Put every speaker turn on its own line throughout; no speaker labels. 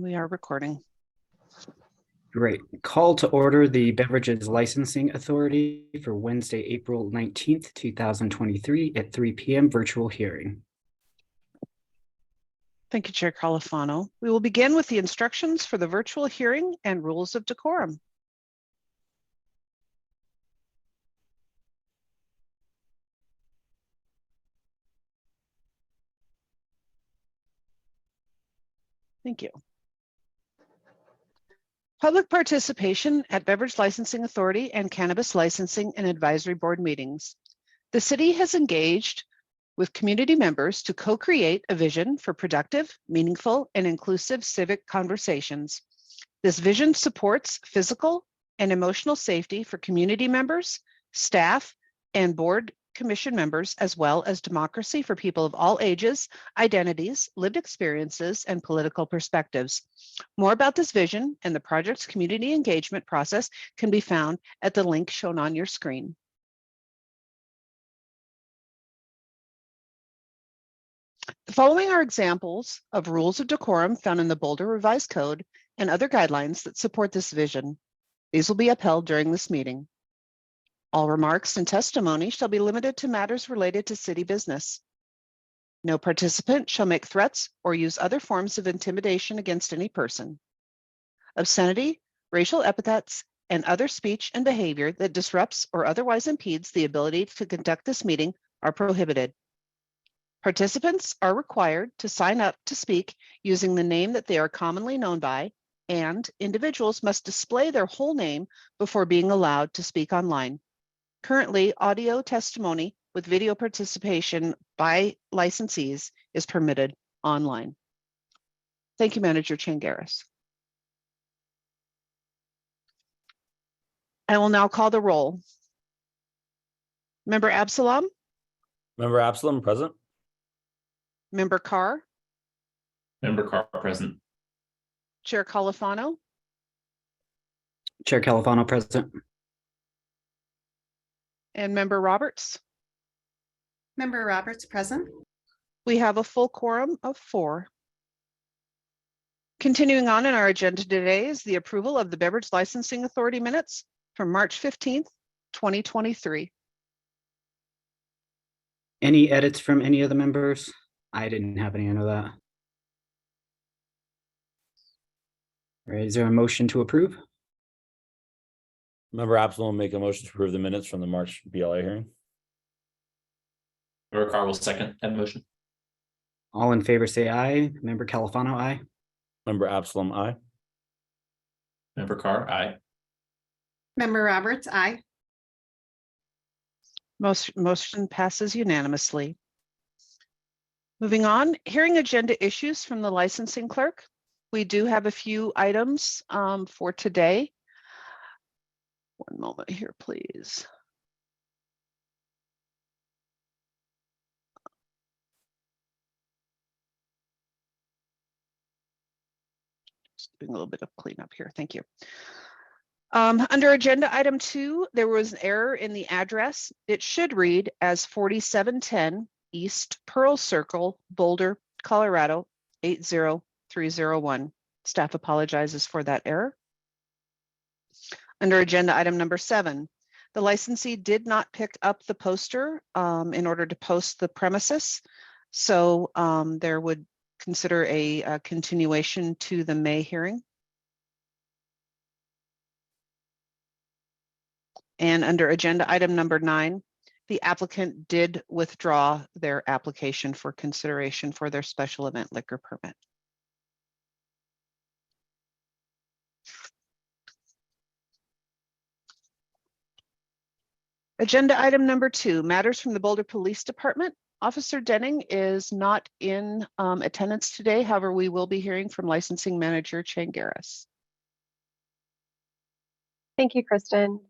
We are recording.
Great. Call to order the Beverages Licensing Authority for Wednesday, April 19th, 2023 at 3 p.m. virtual hearing.
Thank you, Chair Califano. We will begin with the instructions for the virtual hearing and rules of decorum. Thank you. Public participation at Beverage Licensing Authority and Cannabis Licensing and Advisory Board meetings. The city has engaged with community members to co-create a vision for productive, meaningful, and inclusive civic conversations. This vision supports physical and emotional safety for community members, staff, and board commission members, as well as democracy for people of all ages, identities, lived experiences, and political perspectives. More about this vision and the project's community engagement process can be found at the link shown on your screen. The following are examples of rules of decorum found in the Boulder Revised Code and other guidelines that support this vision. These will be upheld during this meeting. All remarks and testimony shall be limited to matters related to city business. No participant shall make threats or use other forms of intimidation against any person. Obscenity, racial epithets, and other speech and behavior that disrupts or otherwise impedes the ability to conduct this meeting are prohibited. Participants are required to sign up to speak using the name that they are commonly known by, and individuals must display their whole name before being allowed to speak online. Currently, audio testimony with video participation by licensees is permitted online. Thank you, Manager Changaris. I will now call the roll. Member Absalom?
Member Absalom, present.
Member Carr?
Member Carr, present.
Chair Califano?
Chair Califano, present.
And Member Roberts?
Member Roberts, present.
We have a full quorum of 4. Continuing on in our agenda today is the approval of the Beverage Licensing Authority minutes from March 15th, 2023.
Any edits from any of the members? I didn't have any of that. All right, is there a motion to approve?
Member Absalom make a motion to approve the minutes from the March BLA hearing.
Member Carr will second that motion.
All in favor say aye. Member Califano, aye.
Member Absalom, aye.
Member Carr, aye.
Member Roberts, aye.
Motion passes unanimously. Moving on, hearing agenda issues from the licensing clerk. We do have a few items for today. One moment here, please. Just doing a little bit of cleanup here. Thank you. Under agenda item 2, there was an error in the address. It should read as 4710 East Pearl Circle, Boulder, Colorado, 80301. Staff apologizes for that error. Under agenda item number 7, the licensee did not pick up the poster in order to post the premises. So there would consider a continuation to the May hearing. And under agenda item number 9, the applicant did withdraw their application for consideration for their special event liquor permit. Agenda item number 2, matters from the Boulder Police Department. Officer Denning is not in attendance today. However, we will be hearing from licensing manager Changaris.
Thank you, Kristen.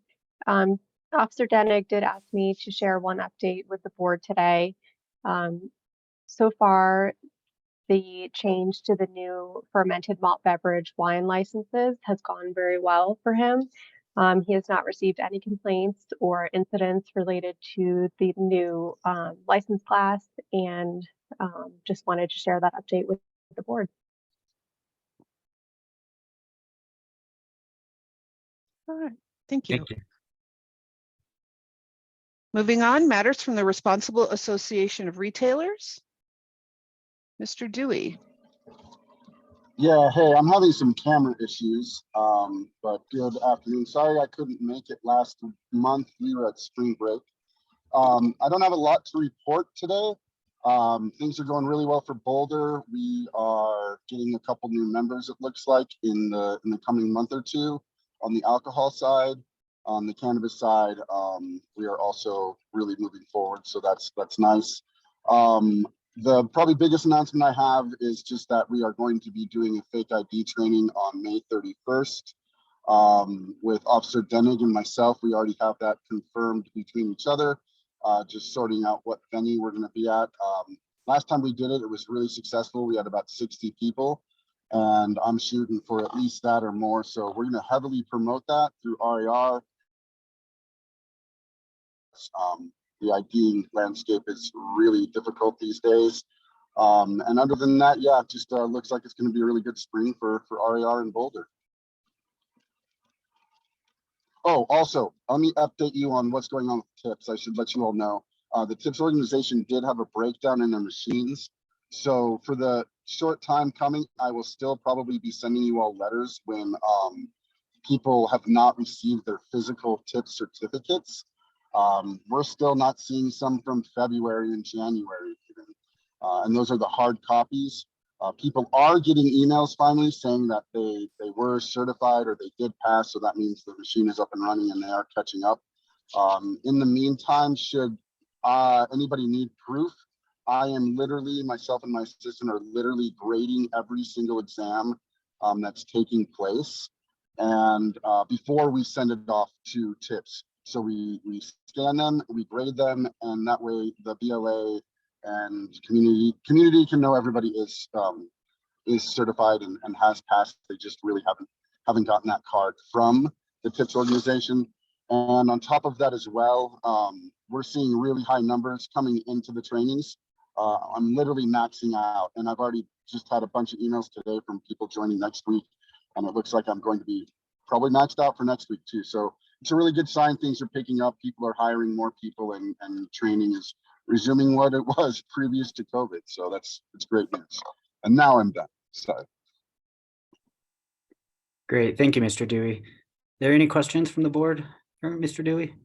Officer Denning did ask me to share one update with the board today. So far, the change to the new fermented malt beverage wine licenses has gone very well for him. He has not received any complaints or incidents related to the new license class, and just wanted to share that update with the board.
All right, thank you.
Thank you.
Moving on, matters from the Responsible Association of Retailers. Mr. Dewey.
Yeah, hey, I'm having some camera issues, but good afternoon. Sorry I couldn't make it last month. We were at spring break. I don't have a lot to report today. Things are going really well for Boulder. We are getting a couple new members, it looks like, in the coming month or two on the alcohol side. On the cannabis side, we are also really moving forward, so that's nice. The probably biggest announcement I have is just that we are going to be doing a fake ID training on May 31st with Officer Denig and myself. We already have that confirmed between each other, just sorting out what venue we're going to be at. Last time we did it, it was really successful. We had about 60 people, and I'm shooting for at least that or more. So we're going to heavily promote that through RAR. The ID landscape is really difficult these days. And other than that, yeah, it just looks like it's going to be a really good spring for RAR and Boulder. Oh, also, let me update you on what's going on with TIPS. I should let you all know. The TIPS organization did have a breakdown in their machines. So for the short time coming, I will still probably be sending you all letters when people have not received their physical TIPS certificates. We're still not seeing some from February and January even. And those are the hard copies. People are getting emails finally saying that they were certified or they did pass. So that means the machine is up and running and they are catching up. In the meantime, should anybody need proof, I am literally, myself and my assistant are literally grading every single exam that's taking place. And before we send it off to TIPS. So we scan them, we grade them, and that way the BLA and community can know everybody is certified and has passed. They just really haven't gotten that card from the TIPS organization. And on top of that as well, we're seeing really high numbers coming into the trainings. I'm literally maxing out, and I've already just had a bunch of emails today from people joining next week, and it looks like I'm going to be probably maxed out for next week too. So it's a really good sign. Things are picking up. People are hiring more people, and training is resuming what it was previous to COVID. So it's great news. And now I'm done. So.
Great. Thank you, Mr. Dewey. Are there any questions from the board for Mr. Dewey?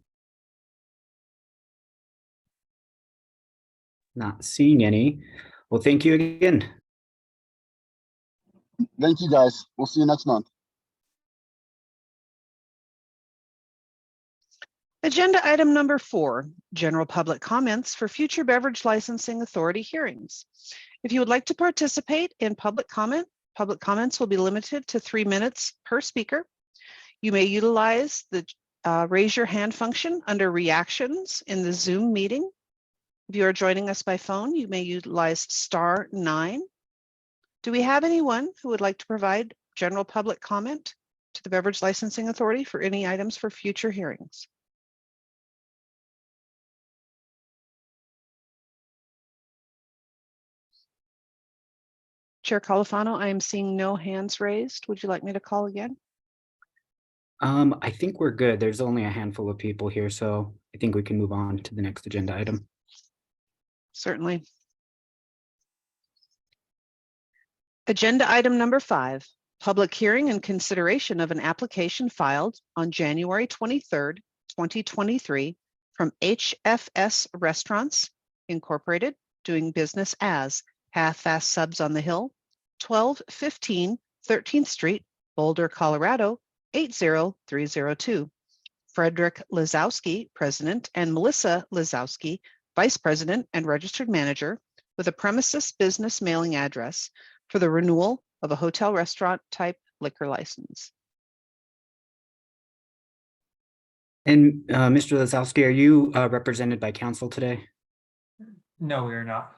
Not seeing any. Well, thank you again.
Thank you, guys. We'll see you next month.
Agenda item number 4, general public comments for future beverage licensing authority hearings. If you would like to participate in public comments will be limited to 3 minutes per speaker. You may utilize the raise your hand function under reactions in the Zoom meeting. If you are joining us by phone, you may utilize *9. Do we have anyone who would like to provide general public comment to the Beverage Licensing Authority for any items for future hearings? Chair Califano, I am seeing no hands raised. Would you like me to call again?
I think we're good. There's only a handful of people here, so I think we can move on to the next agenda item.
Certainly. Agenda item number 5, public hearing and consideration of an application filed on January 23rd, 2023 from HFS Restaurants Incorporated, doing business as Half Fast Subs on the Hill, 1215 13th Street, Boulder, Colorado, 80302. Frederick Lizowski, President, and Melissa Lizowski, Vice President and Registered Manager, with a premises business mailing address for the renewal of a hotel restaurant type liquor license.
And Mr. Lizowski, are you represented by counsel today?
No, we are not.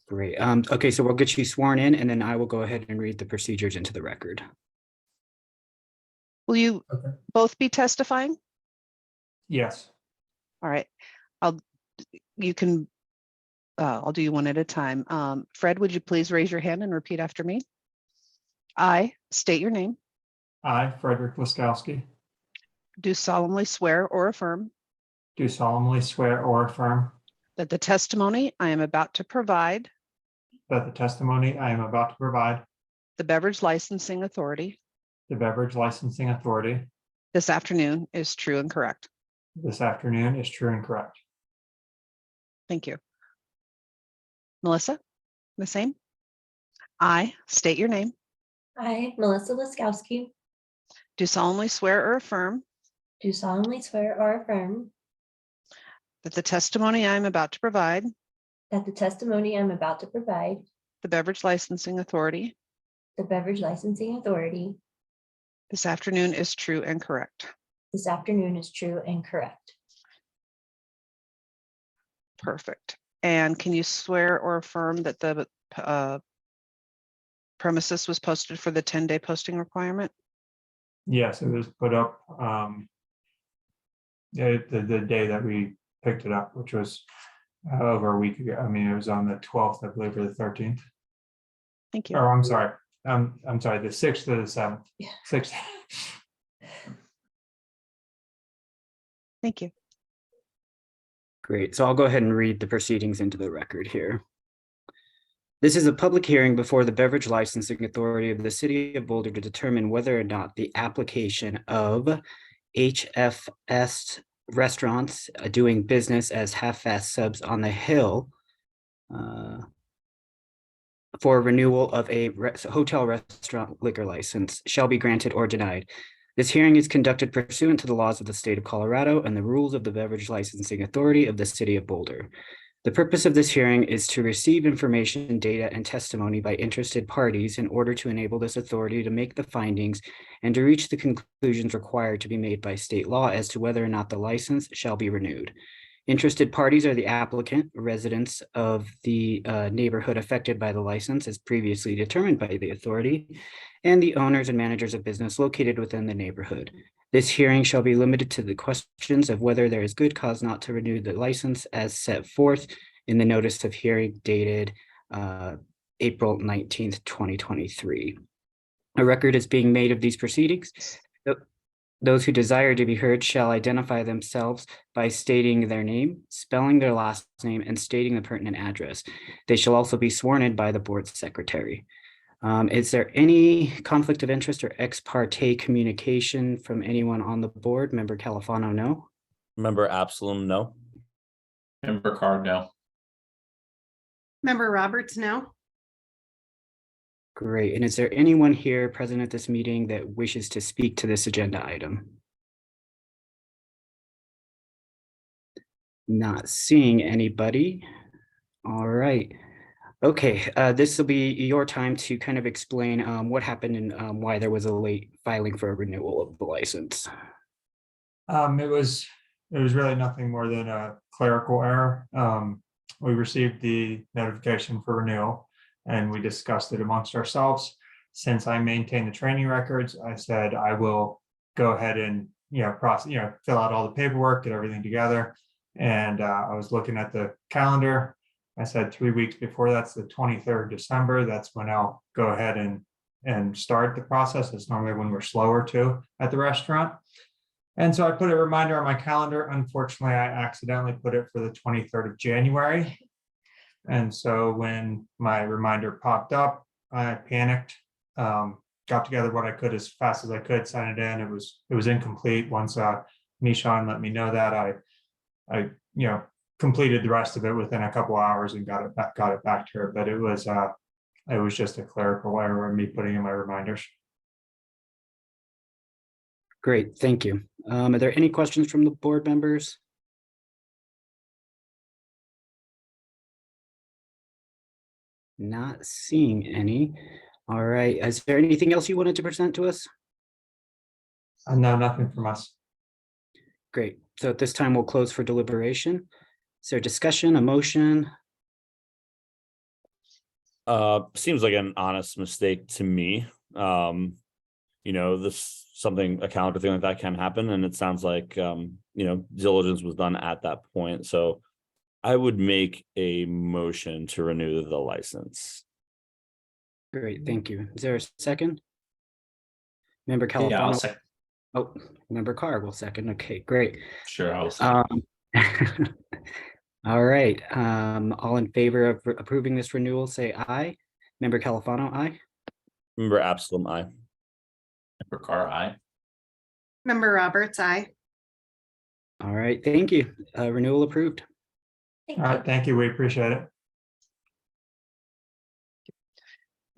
Great. Okay, so we'll get you sworn in, and then I will go ahead and read the procedures into the record.
Will you both be testifying?
Yes.
All right. I'll do you one at a time. Fred, would you please raise your hand and repeat after me? I state your name.
I, Frederick Laskowski,
do solemnly swear or affirm
do solemnly swear or affirm
that the testimony I am about to provide
that the testimony I am about to provide
the Beverage Licensing Authority
the Beverage Licensing Authority
this afternoon is true and correct.
this afternoon is true and correct.
Thank you. Melissa, the same. I state your name,
I, Melissa Laskowski,
do solemnly swear or affirm
do solemnly swear or affirm
that the testimony I am about to provide
that the testimony I'm about to provide
the Beverage Licensing Authority
the Beverage Licensing Authority
this afternoon is true and correct.
this afternoon is true and correct.
Perfect. And can you swear or affirm that the premises was posted for the 10-day posting requirement?
Yes, it was put up the day that we picked it up, which was over a week ago. I mean, it was on the 12th, I believe, or the 13th.
Thank you.
Or I'm sorry, the 6th to the 7th.
Yeah.
6th.
Thank you.
Great. So I'll go ahead and read the proceedings into the record here. This is a public hearing before the Beverage Licensing Authority of the City of Boulder to determine whether or not the application of HFS Restaurants doing business as half-fast subs on the Hill for renewal of a hotel restaurant liquor license shall be granted or denied. This hearing is conducted pursuant to the laws of the state of Colorado and the rules of the Beverage Licensing Authority of the City of Boulder. The purpose of this hearing is to receive information, data, and testimony by interested parties in order to enable this authority to make the findings and to reach the conclusions required to be made by state law as to whether or not the license shall be renewed. Interested parties are the applicant, residents of the neighborhood affected by the license as previously determined by the authority, and the owners and managers of business located within the neighborhood. This hearing shall be limited to the questions of whether there is good cause not to renew the license as set forth in the notice of hearing dated April 19th, 2023. A record is being made of these proceedings. Those who desire to be heard shall identify themselves by stating their name, spelling their last name, and stating the pertinent address. They shall also be sworn in by the board's secretary. Is there any conflict of interest or ex parte communication from anyone on the board? Member Califano, no.
Member Absalom, no.
Member Carr, no.
Member Roberts, no.
Great. And is there anyone here present at this meeting that wishes to speak to this agenda item? Not seeing anybody. All right. Okay, this will be your time to kind of explain what happened and why there was a late filing for a renewal of the license.
It was really nothing more than a clerical error. We received the notification for renewal and we discussed it amongst ourselves. Since I maintain the training records, I said I will go ahead and fill out all the paperwork, get everything together. And I was looking at the calendar. I said 3 weeks before that's the 23rd December. That's when I'll go ahead and start the process. It's normally when we're slower too at the restaurant. And so I put a reminder on my calendar. Unfortunately, I accidentally put it for the 23rd of January. And so when my reminder popped up, I panicked, got together what I could as fast as I could, sent it in. It was incomplete. Once Nishan let me know that, I completed the rest of it within a couple hours and got it back to her. But it was just a clerical error in me putting in my reminders.
Great, thank you. Are there any questions from the board members? Not seeing any. All right, is there anything else you wanted to present to us?
No, nothing from us.
Great, so at this time we'll close for deliberation. Is there discussion, a motion?
Seems like an honest mistake to me. This something a calendar thing like that can happen, and it sounds like diligence was done at that point. So I would make a motion to renew the license.
Great, thank you. Is there a second? Member
Yeah, I'll
Califano.
second.
Oh, Member Carr will second. Okay, great.
Sure, I'll second.
All right, all in favor of approving this renewal, say aye. Member Califano, aye.
Member Absalom, aye.
Member Carr, aye.
Member Roberts, I.
All right, thank you. Renewal approved.
Thank
All
you.
right, thank you. We appreciate it.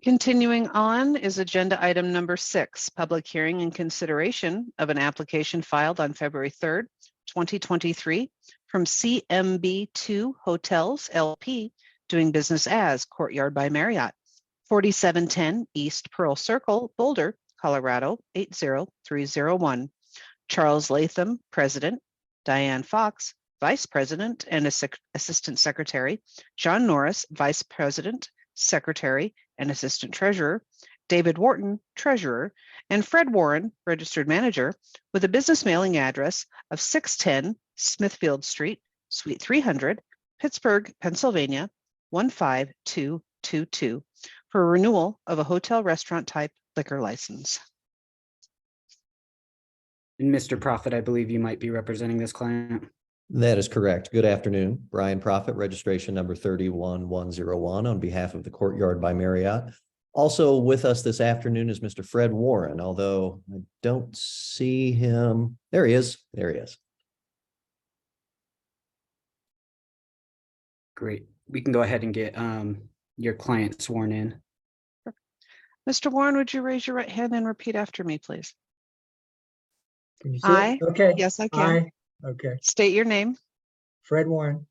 Continuing on is agenda item number 6, public hearing and consideration of an application filed on February 3rd, 2023 from CMB2 Hotels LP, doing business as Courtyard by Marriott, 4710 East Pearl Circle, Boulder, Colorado, 80301. Charles Latham, President, Diane Fox, Vice President and Assistant Secretary, John Norris, Vice President, Secretary, and Assistant Treasurer, David Wharton, Treasurer, and Fred Warren, Registered Manager, with a business mailing address of 610 Smithfield Street, Suite 300, Pittsburgh, Pennsylvania, 15222, for renewal of a hotel restaurant type liquor license.
And Mr. Prophet, I believe you might be representing this client.
That is correct. Good afternoon. Brian Prophet, registration number 31101 on behalf of the Courtyard by Marriott. Also with us this afternoon is Mr. Fred Warren, although I don't see him. There he is. There he is.
Great. We can go ahead and get your client sworn in.
Mr. Warren, would you raise your right hand and repeat after me, please?
Can you see it?
I,
Okay.
yes, I can.
Okay.
State your name.
Fred Warren,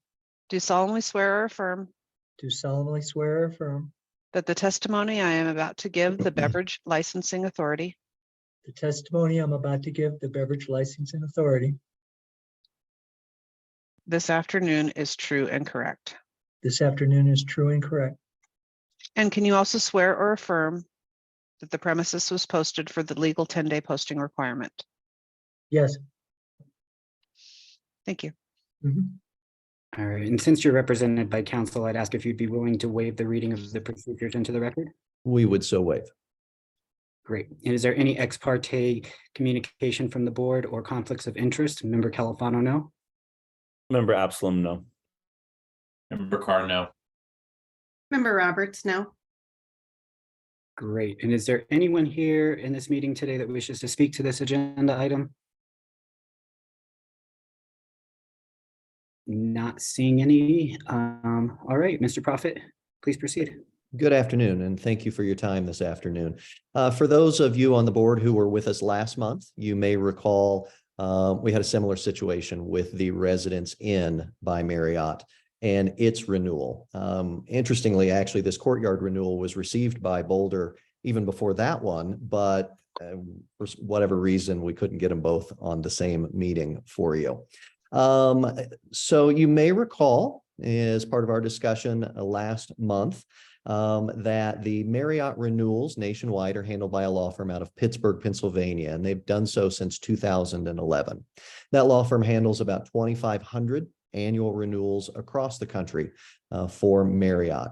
Do solemnly swear or affirm
do solemnly swear or affirm
that the testimony I am about to give the Beverage Licensing Authority
the testimony I'm about to give the Beverage Licensing Authority
this afternoon is true and correct.
this afternoon is true and correct.
And can you also swear or affirm that the premises was posted for the legal 10-day posting requirement?
Yes.
Thank you.
Mhm.
All right, and since you're represented by counsel, I'd ask if you'd be willing to waive the reading of the procedures into the record.
We would so waive.
Great. And is there any ex parte communication from the board or conflicts of interest? Member Califano, no?
Member Absalom, no.
Member Carr, no.
Member Roberts, no.
Great. And is there anyone here in this meeting today that wishes to speak to this agenda item? Not seeing any. All right, Mr. Prophet, please proceed.
Good afternoon, and thank you for your time this afternoon. For those of you on the board who were with us last month, you may recall we had a similar situation with the Residence Inn by Marriott and its renewal. Interestingly, actually, this Courtyard renewal was received by Boulder even before that one, but for whatever reason, we couldn't get them both on the same meeting for you. So you may recall, as part of our discussion last month, that the Marriott renewals nationwide are handled by a law firm out of Pittsburgh, Pennsylvania, and they've done so since 2011. That law firm handles about 2,500 annual renewals across the country for Marriott.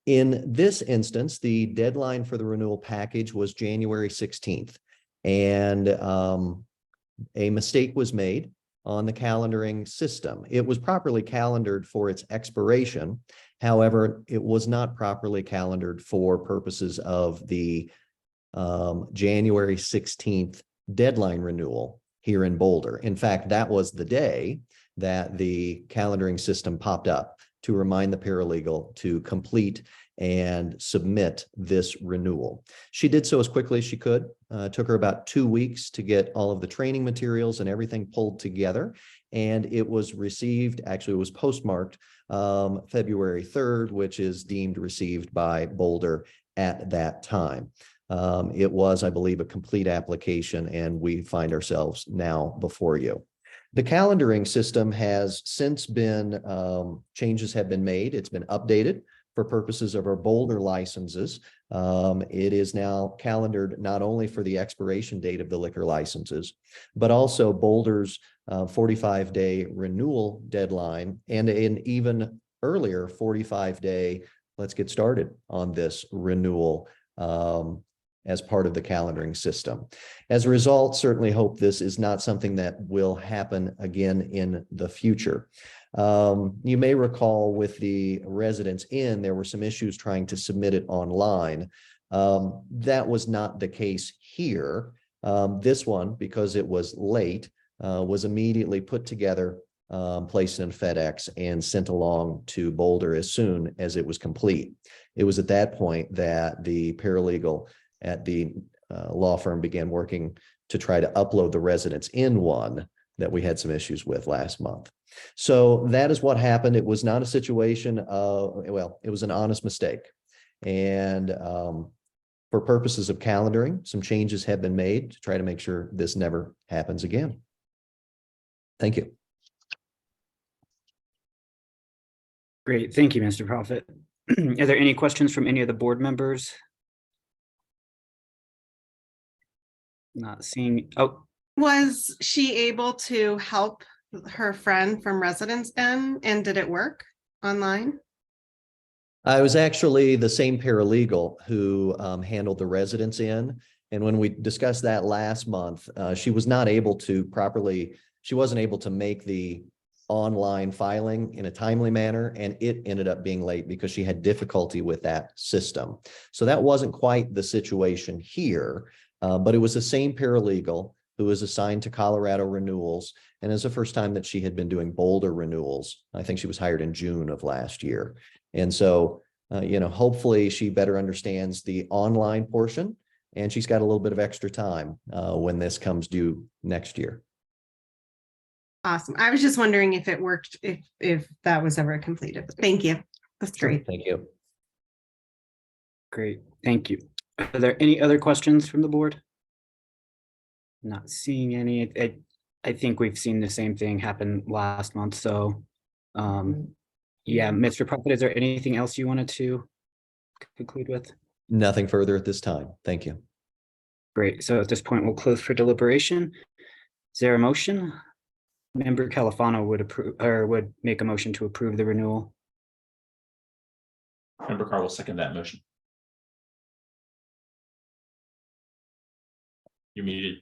In this instance, the deadline for the renewal package was January 16th, and a mistake was made on the calendaring system. It was properly calendared for its expiration. However, it was not properly calendared for purposes of the January 16th deadline renewal here in Boulder. In fact, that was the day that the calendaring system popped up to remind the paralegal to complete and submit this renewal. She did so as quickly as she could. Took her about 2 weeks to get all of the training materials and everything pulled together. And it was received, actually it was postmarked February 3rd, which is deemed received by Boulder at that time. It was, I believe, a complete application, and we find ourselves now before you. The calendaring system has since been, changes have been made. It's been updated for purposes of our Boulder licenses. It is now calendared not only for the expiration date of the liquor licenses, but also Boulder's 45-day renewal deadline and an even earlier 45-day, let's get started on this renewal as part of the calendaring system. As a result, certainly hope this is not something that will happen again in the future. You may recall with the Residence Inn, there were some issues trying to submit it online. That was not the case here. This one, because it was late, was immediately put together, placed in FedEx, and sent along to Boulder as soon as it was complete. It was at that point that the paralegal at the law firm began working to try to upload the Residence Inn one that we had some issues with last month. So that is what happened. It was not a situation of, well, it was an honest mistake. And for purposes of calendaring, some changes have been made to try to make sure this never happens again. Thank you.
Great. Thank you, Mr. Prophet. Are there any questions from any of the board members? Not seeing. Oh,
Was she able to help her friend from Residence Inn, and did it work online?
I was actually the same paralegal who handled the Residence Inn. And when we discussed that last month, she was not able to properly, she wasn't able to make the online filing in a timely manner, and it ended up being late because she had difficulty with that system. So that wasn't quite the situation here, but it was the same paralegal who was assigned to Colorado renewals. And it's the first time that she had been doing Boulder renewals. I think she was hired in June of last year. And so, hopefully she better understands the online portion, and she's got a little bit of extra time when this comes due next year.
Awesome. I was just wondering if it worked, if that was ever completed. Thank you. That's
Sure.
great.
Thank you.
great. Thank you. Are there any other questions from the board? Not seeing any. I think we've seen the same thing happen last month. So, yeah, Mr. Prophet, is there anything else you wanted to conclude with?
Nothing further at this time. Thank you.
Great. So at this point, we'll close for deliberation. Is there a motion? Member Califano would approve, or would make a motion to approve the renewal.
Member Carr will second that motion. You're muted.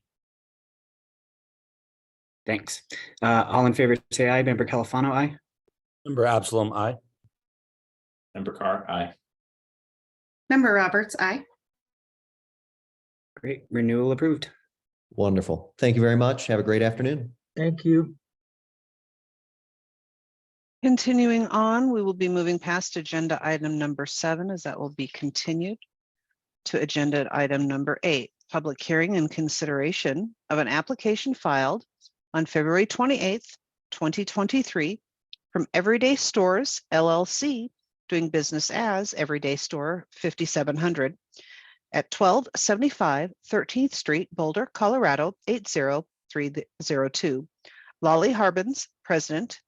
Thanks. All in favor, say aye. Member Califano, aye.
Member Absalom, aye.
Member Carr, aye.
Member Roberts, aye.
Great. Renewal approved.
Wonderful. Thank you very much. Have a great afternoon.
Thank you.
Continuing on, we will be moving past agenda item number 7, as that will be continued to agenda item number 8, public hearing and consideration of an application filed on February 28th, 2023 from Everyday Stores LLC, doing business as Everyday Store 5700 at 1275 13th Street, Boulder, Colorado 80302. Lolly Harbins, President,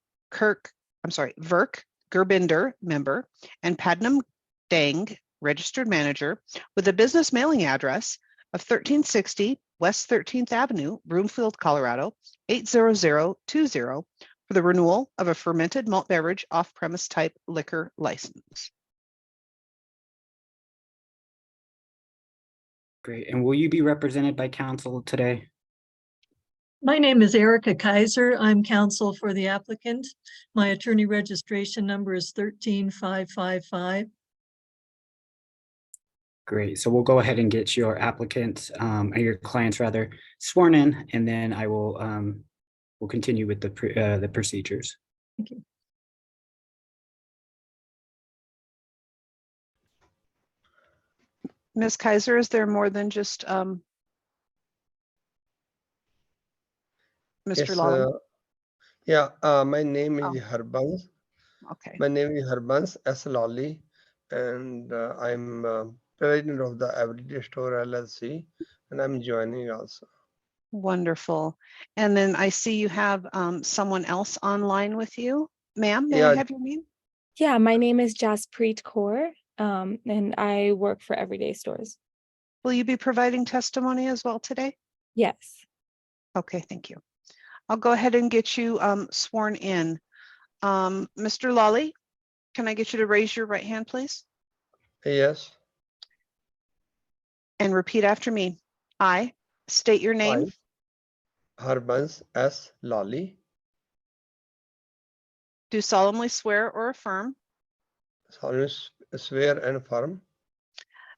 Verk Gerbinder, member, and Padnam Dang, registered manager, with a business mailing address of 1360 West 13th Avenue, Broomfield, Colorado 80020, for the renewal of a fermented malt beverage off-premise type liquor license.
Great. And will you be represented by counsel today?
My name is Erica Kaiser. I'm counsel for the applicant. My attorney registration number is 13555.
Great. So we'll go ahead and get your applicant, or your clients rather, sworn in, and then I will we'll continue with the procedures.
Thank you.
Ms. Kaiser, is there more than just Mr.
Yes,
Lawler?
my name is
Oh.
Harbans.
Okay,
My name is Harbans S. Lawley, and I'm president of the Everyday Store LLC, and I'm joining also.
wonderful. And then I see you have someone else online with you. Ma'am, may I
Yeah.
have your name?
Yeah, my name is Jaspreet Kaur, and I work for Everyday Stores.
Will you be providing testimony as well today?
Yes.
Okay, thank you. I'll go ahead and get you sworn in. Mr. Lawley, can I get you to raise your right hand, please?
Yes,
and repeat after me. I state your name,
Harbans S. Lawley,
do solemnly swear or affirm
solemnly swear and affirm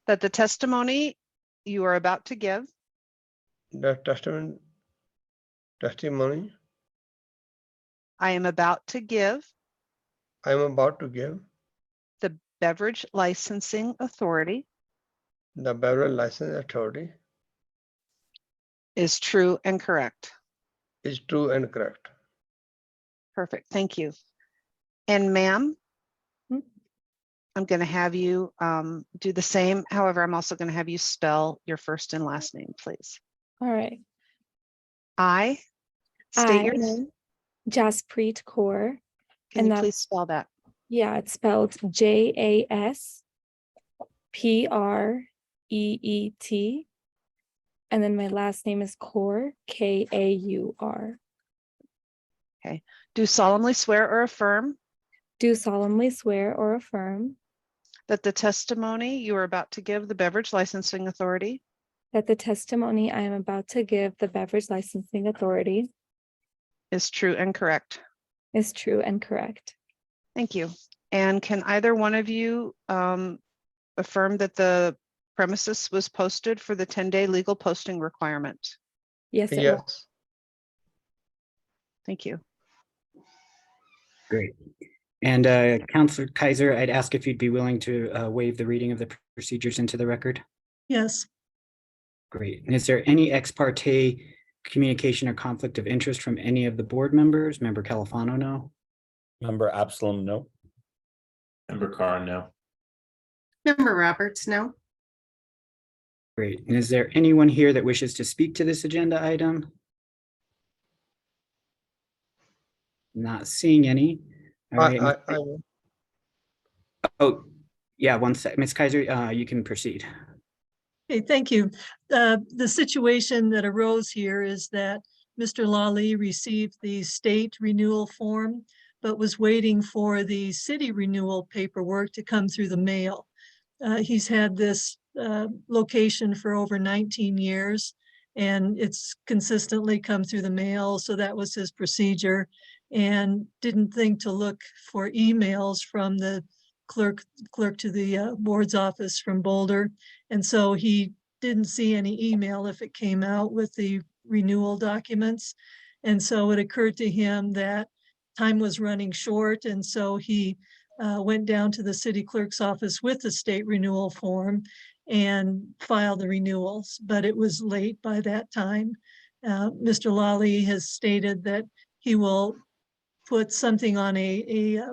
that the testimony you are about to give
the testimony
I am about to give
I am about to give
the Beverage Licensing Authority
the Beverage License Authority
is true and correct.
is true and correct.
Perfect, thank you. And ma'am,
Hmm.
I'm going to have you do the same. However, I'm also going to have you spell your first and last name, please.
All right.
I state your
I,
name.
Jaspreet Kaur.
Can
and
you please
that's-
spell that?
Yeah, it's spelled JASPREET. And then my last name is Kaur, KAUR.
Do solemnly swear or affirm
Do solemnly swear or affirm
that the testimony you are about to give the Beverage Licensing Authority
that the testimony I am about to give the Beverage Licensing Authority
is true and correct.
is true and correct.
Thank you. And can either one of you affirm that the premises was posted for the 10-day legal posting requirement?
Yes, it will.
Yes,
Thank you.
Great. And Counselor Kaiser, I'd ask if you'd be willing to waive the reading of the procedures into the record.
Yes,
Great. And is there any ex parte communication or conflict of interest from any of the board members? Member Califano, no?
Member Absalom, no.
Member Carr, no.
Member Roberts, no.
Great. And is there anyone here that wishes to speak to this agenda item? Not seeing any. All right.
I
Oh, yeah, one sec. Ms. Kaiser, you can proceed.
okay, thank you. The situation that arose here is that Mr. Lawley received the state renewal form, but was waiting for the city renewal paperwork to come through the mail. He's had this location for over 19 years, and it's consistently come through the mail, so that was his procedure, and didn't think to look for emails from the clerk to the board's office from Boulder. And so he didn't see any email if it came out with the renewal documents. And so it occurred to him that time was running short. And so he went down to the city clerk's office with the state renewal form and filed the renewals, but it was late by that time. Mr. Lawley has stated that he will put something on a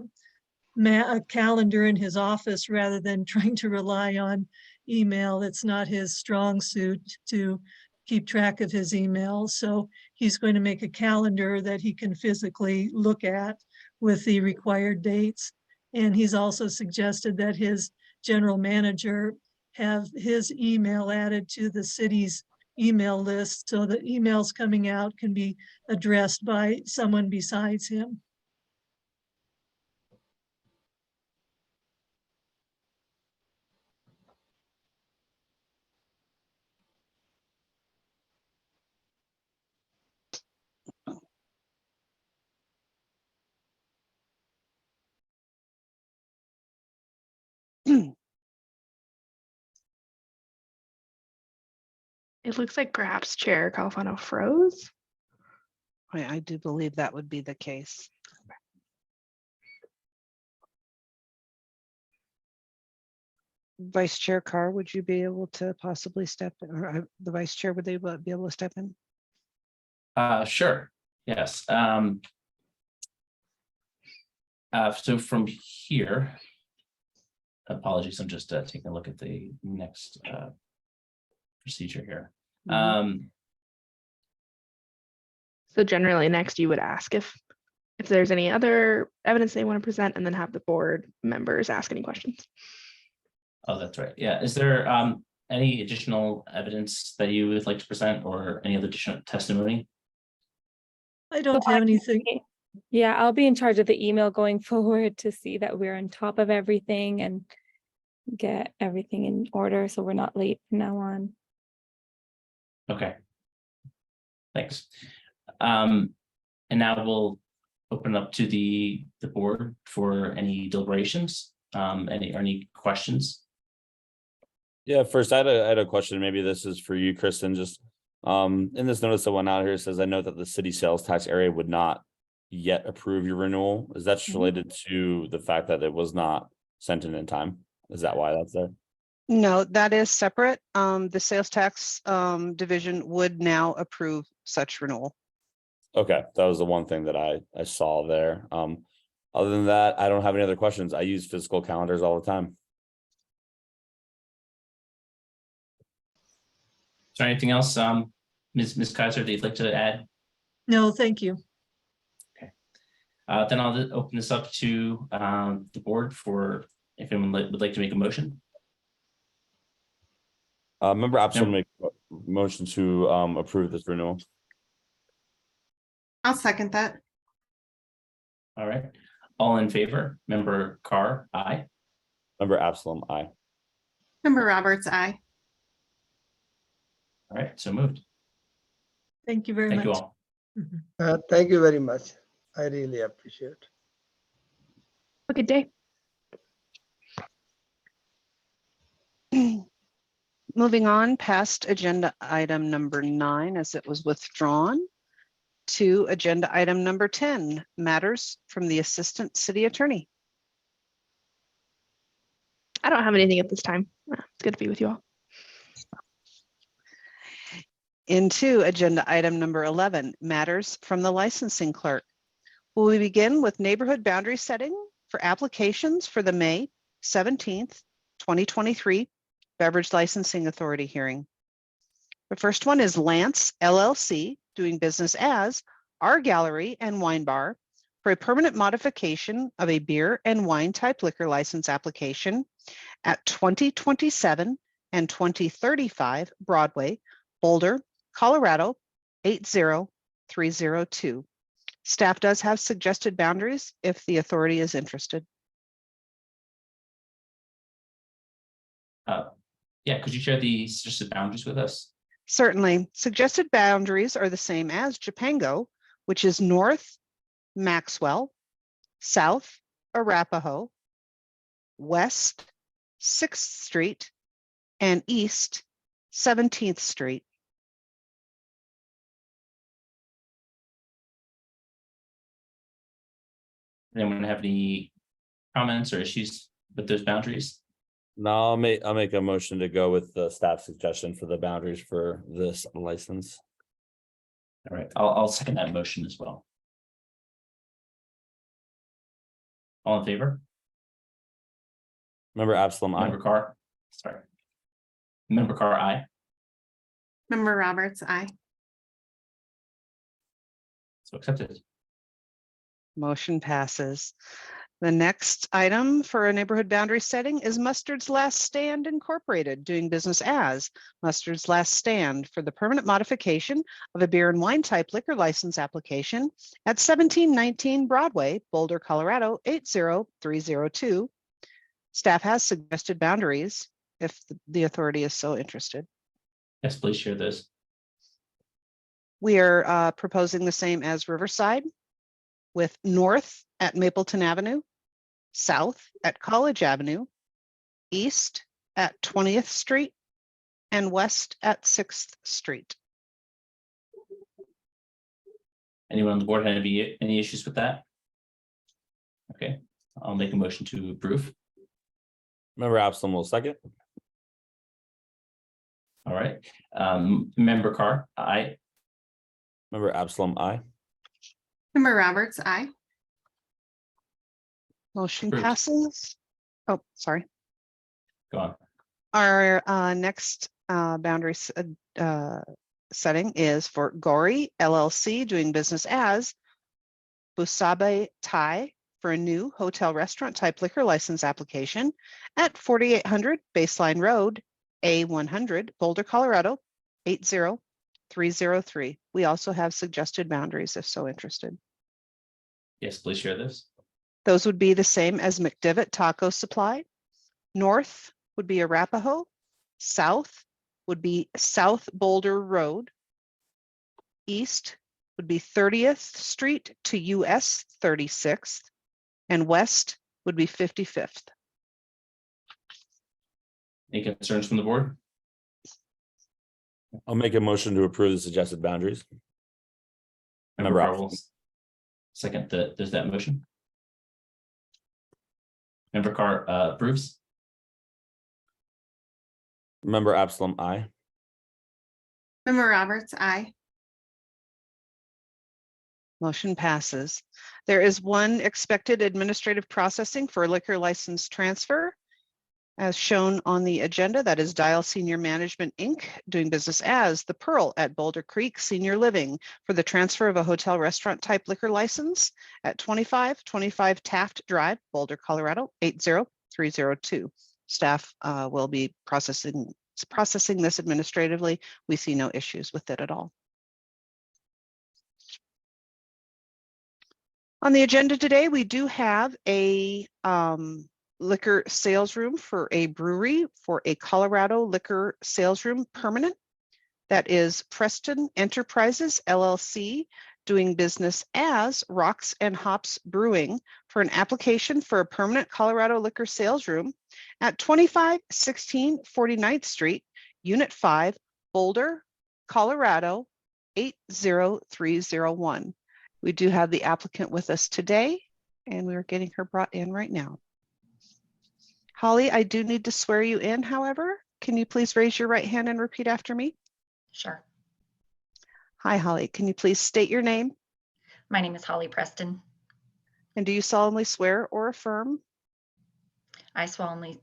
calendar in his office rather than trying to rely on email. It's not his strong suit to keep track of his email. So he's going to make a calendar that he can physically look at with the required dates. And he's also suggested that his general manager have his email added to the city's email list so that emails coming out can be addressed by someone besides him.
It looks like perhaps Chair Califano froze.
I do believe that would be the case. Vice Chair Carr, would you be able to possibly step in, or the Vice Chair, would they be able to step in?
Sure, yes. So from here, apologies, I'm just taking a look at the next procedure here.
So generally next you would ask if there's any other evidence they want to present and then have the board members ask any questions.
Oh, that's right. Yeah. Is there any additional evidence that you would like to present or any other additional testimony?
I don't have anything.
Yeah, I'll be in charge of the email going forward to see that we're on top of everything and get everything in order so we're not late from now on.
Okay. Thanks. And now we'll open up to the board for any deliberations, any questions.
Yeah, first I had a question. Maybe this is for you, Kristen. Just in this notice that went out here, it says I note that the city sales tax area would not yet approve your renewal. Is that just related to the fact that it was not sent in time? Is that why that's there?
No, that is separate. The sales tax division would now approve such renewal.
Okay, that was the one thing that I saw there. Other than that, I don't have any other questions. I use physical calendars all the time.
Is there anything else, Ms. Kaiser, that you'd like to add?
No, thank you.
Then I'll open this up to the board for if anyone would like to make a motion.
Member Absalom make a motion to approve this renewal.
I'll second that.
All right, all in favor? Member Carr, aye.
Member Absalom, aye.
Member Roberts, aye.
All right, so moved.
Thank you very
Thank
much.
you all.
Thank you very much. I really appreciate.
Have a good day.
Moving on past agenda item number 9, as it was withdrawn, to agenda item number 10, matters from the Assistant City Attorney.
I don't have anything at this time. It's good to be with you all.
Into agenda item number 11, matters from the licensing clerk. Will we begin with neighborhood boundary setting for applications for the May 17th, 2023 Beverage Licensing Authority hearing. The first one is Lance LLC, doing business as Our Gallery and Wine Bar, for a permanent modification of a beer and wine type liquor license application at 2027 and 2035 Broadway, Boulder, Colorado 80302. Staff does have suggested boundaries if the authority is interested.
Yeah, could you share the suggested boundaries with us?
Certainly. Suggested boundaries are the same as Japango, which is north Maxwell, south Arapahoe, west 6th Street, and east 17th Street.
Anyone have any comments or issues with those boundaries?
No, I'll make a motion to go with the staff suggestion for the boundaries for this license.
All right, I'll second that motion as well. All in favor?
Member Absalom, aye.
Member Carr, sorry. Member Carr, aye.
Member Roberts, aye.
So accepted.
Motion passes. The next item for a neighborhood boundary setting is Mustard's Last Stand Incorporated, doing business as Mustard's Last Stand for the permanent modification of a beer and wine type liquor license application at 1719 Broadway, Boulder, Colorado 80302. Staff has suggested boundaries if the authority is so interested.
Yes, please share those.
We are proposing the same as Riverside, with north at Mapleton Avenue, south at College Avenue, east at 20th Street, and west at 6th Street.
Anyone on the board have any issues with that? Okay, I'll make a motion to approve.
Member Absalom will second.
All right, Member Carr, aye.
Member Absalom, aye.
Member Roberts, aye.
Motion
Approved.
passes. Oh, sorry.
Go on.
Our next boundary setting is for Gori LLC, doing business as Busabe Thai for a new hotel restaurant type liquor license application at 4800 Baseline Road, A100, Boulder, Colorado 80303. We also have suggested boundaries if so interested.
Yes, please share this.
Those would be the same as McDivitt Taco Supply. North would be Arapahoe, south would be South Boulder Road. East would be 30th Street to US 36th, and west would be 55th.
Any concerns from the board?
I'll make a motion to approve the suggested boundaries.
Member
Member
Carr will second that motion. Member Carr approves.
Member Absalom, aye.
Member Roberts, aye.
Motion passes. There is one expected administrative processing for liquor license transfer. As shown on the agenda, that is Dial Senior Management, Inc., doing business as The Pearl at Boulder Creek Senior Living for the transfer of a hotel restaurant type liquor license at 2525 Taft Drive, Boulder, Colorado, 80302. Staff will be processing this administratively. We see no issues with it at all. On the agenda today, we do have a liquor sales room for a brewery for a Colorado liquor sales room permanent. That is Preston Enterprises LLC, doing business as Rocks and Hops Brewing for an application for a permanent Colorado liquor sales room at 2516 49th Street, Unit 5, Boulder, Colorado, 80301. We do have the applicant with us today, and we are getting her brought in right now. Holly, I do need to swear you in, however. Can you please raise your right hand and repeat after me?
Sure.
Hi, Holly. Can you please state your name?
My name is Holly Preston.
And do you solemnly swear or affirm
I solemnly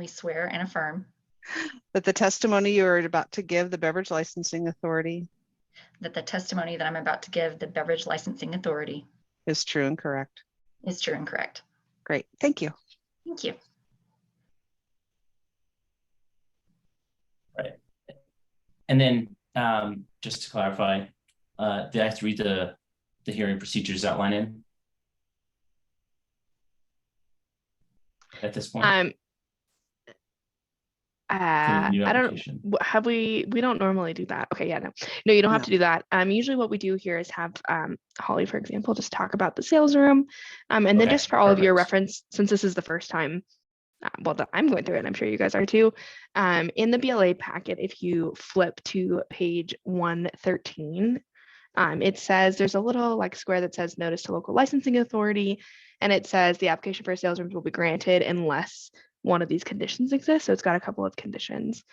swear and affirm
that the testimony you are about to give the Beverage Licensing Authority
that the testimony that I'm about to give the Beverage Licensing Authority
is true and correct?
is true and correct.
Great. Thank you.
Thank you.
Right. And then just to clarify, did I have to read the hearing procedures outline in at this point?
I don't have we don't normally do that. Okay, yeah, no, you don't have to do that. Usually what we do here is have Holly, for example, just talk about the sales room, and then just for all of your reference, since this is the first time that I'm going through it, and I'm sure you guys are too, in the BLA packet, if you flip to page 113, it says there's a little like square that says notice to local licensing authority, and it says the application for sales rooms will be granted unless one of these conditions exists. So it's got a couple of conditions.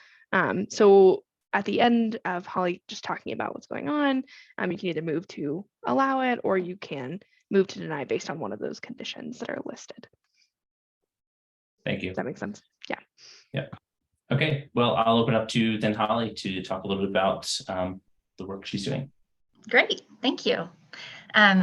So at the end of Holly just talking about what's going on, you can either move to allow it or you can move to deny based on one of those conditions that are listed.
Thank you.
Does that make sense? Yeah.
Yeah. Okay. Well, I'll open up to then Holly to talk a little bit about the work she's doing.
Great. Thank you.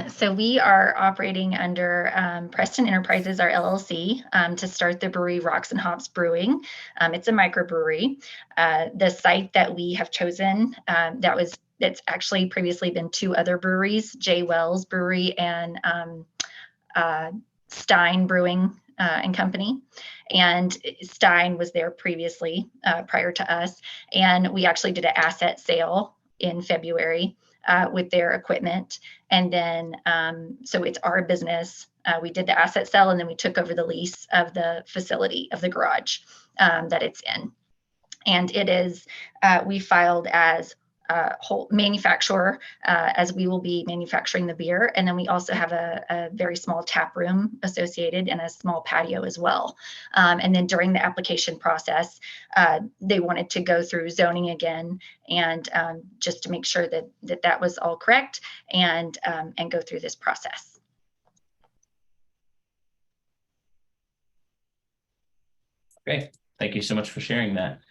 So we are operating under Preston Enterprises, our LLC, to start the brewery Rocks and Hops Brewing. It's a microbrewery. The site that we have chosen, it's actually previously been two other breweries, J. Wells Brewery and Stein Brewing and Company. And Stein was there previously prior to us. And we actually did an asset sale in February with their equipment. And then, so it's our business. We did the asset sale and then we took over the lease of the facility of the garage that it's in. And it is, we filed as whole manufacturer as we will be manufacturing the beer. And then we also have a very small tap room associated and a small patio as well. And then during the application process, they wanted to go through zoning again and just to make sure that was all correct and go through this process.
Okay, thank you so much for sharing that.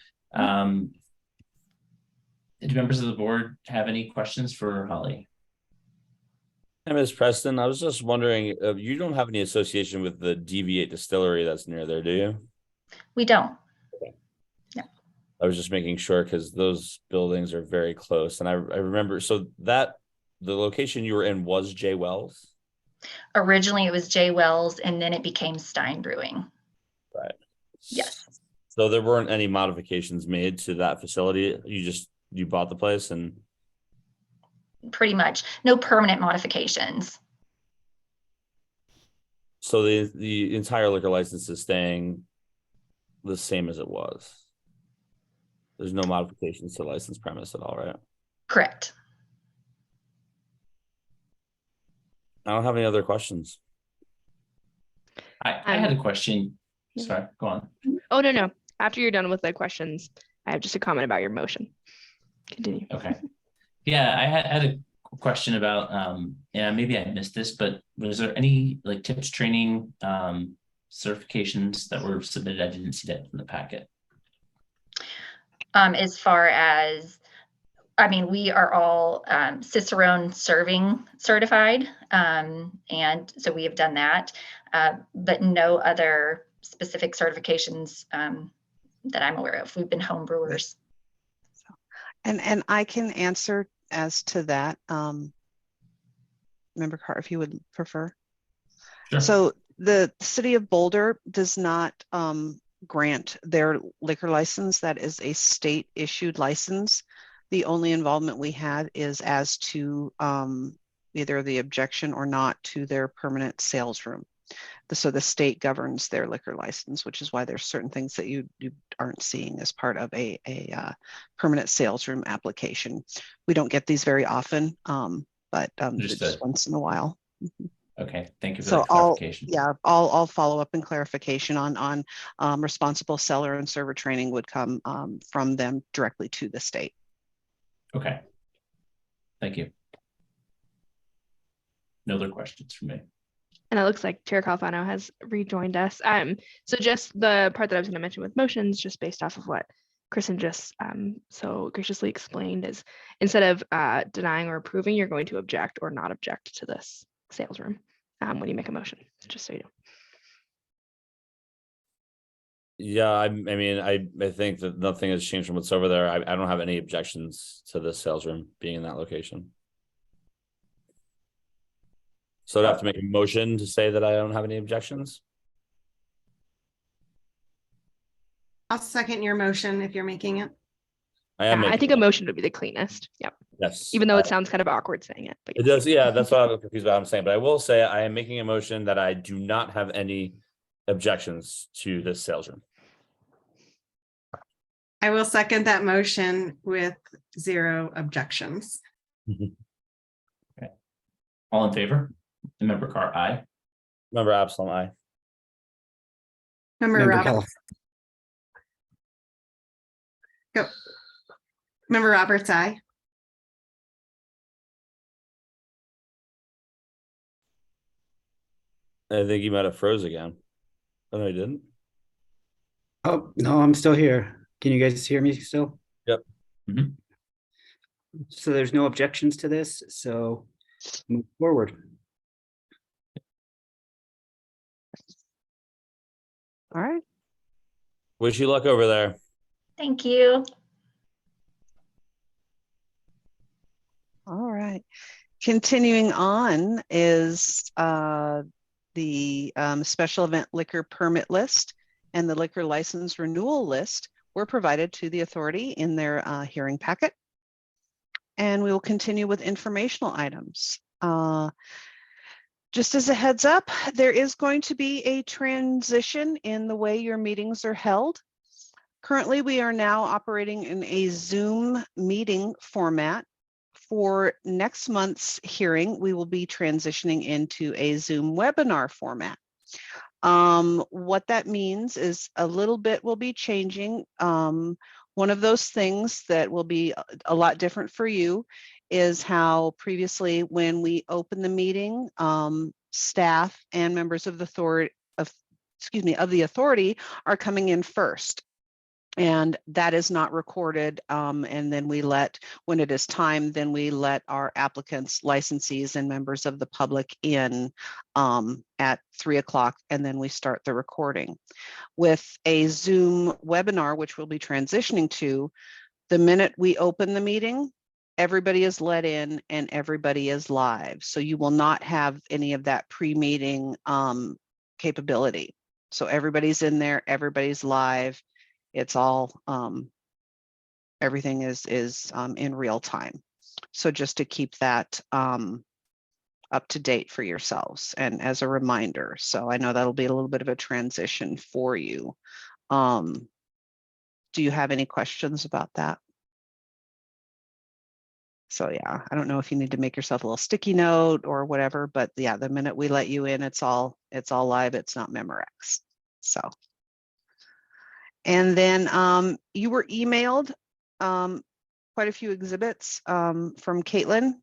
Do members of the board have any questions for Holly?
Hey, Ms. Preston, I was just wondering, you don't have any association with the Deviate Distillery that's near there, do you?
We don't.
Okay.
No.
I was just making sure because those buildings are very close. And I remember, so the location you were in was J. Wells?
Originally it was J. Wells and then it became Stein Brewing.
Right.
Yes.
So there weren't any modifications made to that facility. You bought the place and.
Pretty much no permanent modifications.
So the entire liquor license is staying the same as it was. There's no modifications to the license premise at all, right?
Correct.
I don't have any other questions.
I had a question. Sorry, go on.
Oh, no. After you're done with the questions, I have just a comment about your motion. Continue.
Okay. Yeah, I had a question about, and maybe I missed this, but was there any like tips training certifications that were submitted? I didn't see that in the packet.
As far as, I mean, we are all Cicerone serving certified. And so we have done that, but no other specific certifications that I'm aware of. We've been home brewers.
And I can answer as to that. Member Carr, if you would prefer.
Sure.
So the city of Boulder does not grant their liquor license. That is a state issued license. The only involvement we had is as to either the objection or not to their permanent sales room. So the state governs their liquor license, which is why there's certain things that you aren't seeing as part of a permanent sales room application. We don't get these very often, but just once in a while.
Okay, thank you for
So
that clarification.
I'll follow up and clarification on responsible seller and server training would come from them directly to the state.
Okay, thank you. No other questions for me.
And it looks like Chair Calfano has rejoined us. So just the part that I was going to mention with motions, just based off of what Kristen just so graciously explained, is instead of denying or approving, you're going to object or not object to this sales room when you make a motion, just so you know.
Yeah, I mean, I think that nothing has changed from what's over there. I don't have any objections to this sales room being in that location. So I'd have to make a motion to say that I don't have any objections.
I'll second your motion if you're making it.
I think a motion would be the cleanest. Yep.
Yes.
Even though it sounds kind of awkward saying it. But
it does. Yeah, that's what I'm confused about. I'm saying, but I will say I am making a motion that I do not have any objections to this sales room.
I will second that motion with 0 objections.
Okay. All in favor? Member Carr, aye.
Member Absalom, aye.
Member Roberts. Go. Member Roberts, aye.
I think you might have froze again. Oh, no, he didn't.
Oh, no, I'm still here. Can you guys hear me still?
Yep.
Mm-hmm.
So there's no objections to this, so move forward.
All right.
Wish you luck over there.
Thank you.
All right. Continuing on is the special event liquor permit list and the liquor license renewal list were provided to the authority in their hearing packet. And we will continue with informational items. Just as a heads up, there is going to be a transition in the way your meetings are held. Currently, we are now operating in a Zoom meeting format. For next month's hearing, we will be transitioning into a Zoom webinar format. What that means is a little bit will be changing. One of those things that will be a lot different for you is how previously when we open the meeting, staff and members of the authority are coming in first. And that is not recorded. And then we let, when it is time, then we let our applicants, licensees, and members of the public in at 3 o'clock, and then we start the recording. With a Zoom webinar, which we'll be transitioning to, the minute we open the meeting, everybody is let in and everybody is live. So you will not have any of that pre-meeting capability. So everybody's in there, everybody's live. It's all, everything is in real time. So just to keep that up to date for yourselves and as a reminder. So I know that'll be a little bit of a transition for you. Do you have any questions about that? So yeah, I don't know if you need to make yourself a little sticky note or whatever, but yeah, the minute we let you in, it's all live. It's not Memorex. So, and then you were emailed quite a few exhibits from Caitlin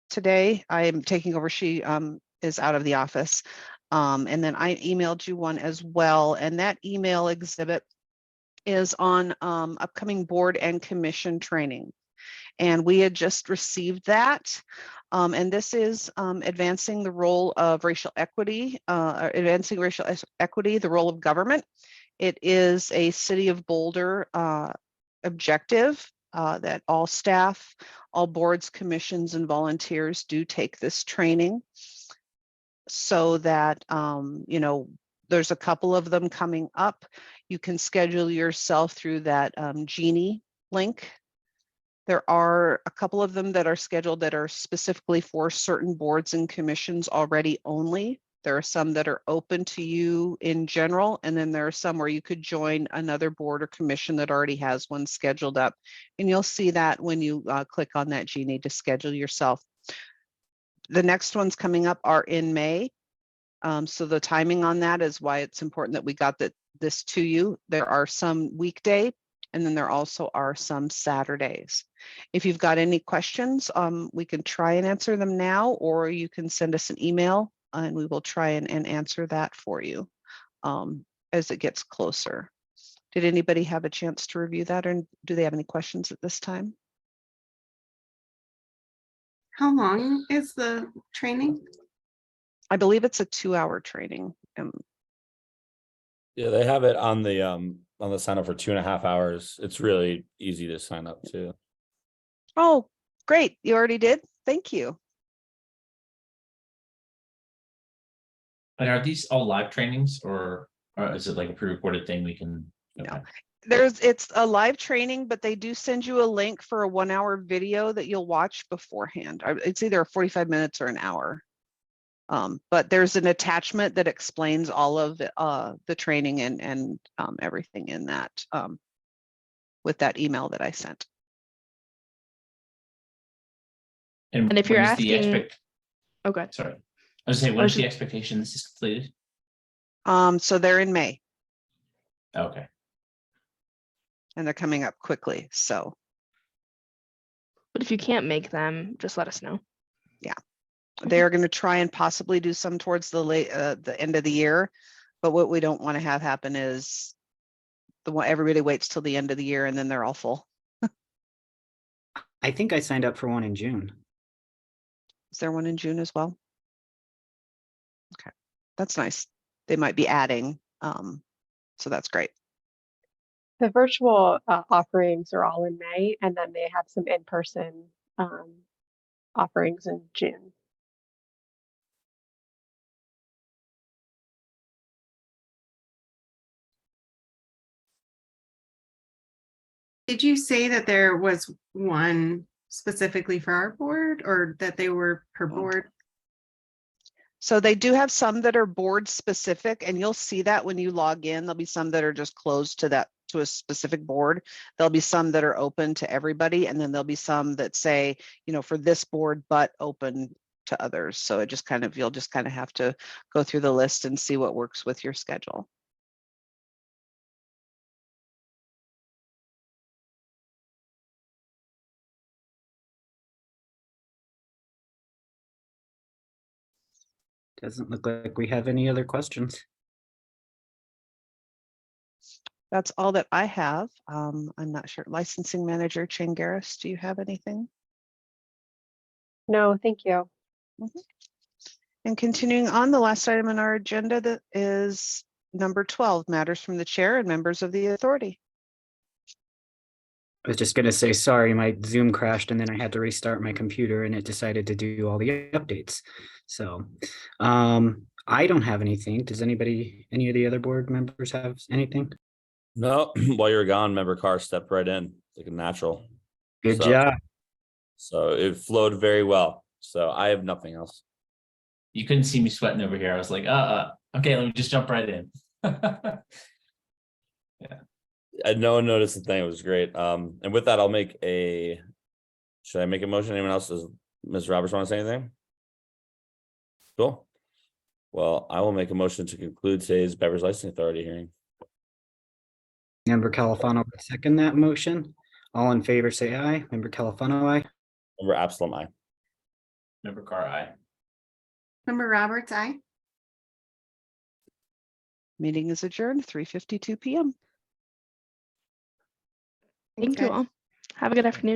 today. I am taking over. She is out of the office. And then I emailed you one as well. And that email exhibit is on upcoming board and commission training. And we had just received that. And this is advancing the role of racial equity, advancing racial equity, the role of government. It is a City of Boulder objective that all staff, all boards, commissions, and volunteers do take this training so that, you know, there's a couple of them coming up. You can schedule yourself through that Genie link. There are a couple of them that are scheduled that are specifically for certain boards and commissions already only. There are some that are open to you in general, and then there are some where you could join another board or commission that already has one scheduled up. And you'll see that when you click on that Genie to schedule yourself. The next ones coming up are in May. So the timing on that is why it's important that we got this to you. There are some weekday, and then there also are some Saturdays. If you've got any questions, we can try and answer them now, or you can send us an email and we will try and answer that for you as it gets closer. Did anybody have a chance to review that, or do they have any questions at this time?
How long is the training?
I believe it's a 2-hour training.
Yeah, they have it on the sign up for 2.5 hours. It's really easy to sign up too.
Oh, great. You already did? Thank you.
And are these all live trainings, or is it like a pre-recorded thing we can? Okay.
No. It's a live training, but they do send you a link for a 1-hour video that you'll watch beforehand. It's either 45 minutes or an hour. But there's an attachment that explains all of the training and everything in that with that email that I sent.
And if you're asking,
okay, sorry, I was saying, what is the expectation this is completed?
So they're in May.
Okay.
And they're coming up quickly. So.
But if you can't make them, just let us know.
Yeah. They're going to try and possibly do some towards the end of the year, but what we don't want to have happen is everybody waits till the end of the year and then they're all full.
I think I signed up for one in June.
Is there one in June as well? Okay, that's nice. They might be adding, so that's great.
The virtual offerings are all in May, and then they have some in-person offerings in June.
Did you say that there was one specifically for our board, or that they were per board?
So they do have some that are board specific, and you'll see that when you log in. There'll be some that are just closed to a specific board. There'll be some that are open to everybody, and then there'll be some that say, you know, for this board, but open to others. So it just kind of, you'll just kind of have to go through the list and see what works with your schedule.
Doesn't look like we have any other questions.
That's all that I have. I'm not sure. Licensing manager Changaris, do you have anything?
No, thank you.
Mm-hmm. And continuing on, the last item on our agenda that is number 12, matters from the chair and members of the authority.
I was just going to say, sorry, my Zoom crashed and then I had to restart my computer and it decided to do all the updates. So I don't have anything. Does any of the other board members have anything?
No, while you were gone, member Carr stepped right in like a natural.
Good
So-
job.
So it flowed very well. So I have nothing else.
You couldn't see me sweating over here. I was like, okay, let me just jump right in.
No one noticed the thing. It was great. And with that, should I make a motion? Anyone else? Does Ms. Roberts want to say anything? Cool. Well, I will make a motion to conclude today's Beverage Licensing Authority hearing.
Member Califano will second that motion. All in favor, say aye. Member Califano, aye.
Member Absalom, aye.
Member Carr, aye.
Member Roberts, aye.
Meeting is adjourned, 3:52 p.m.
Thank you
guys.
all. Have a good afternoon.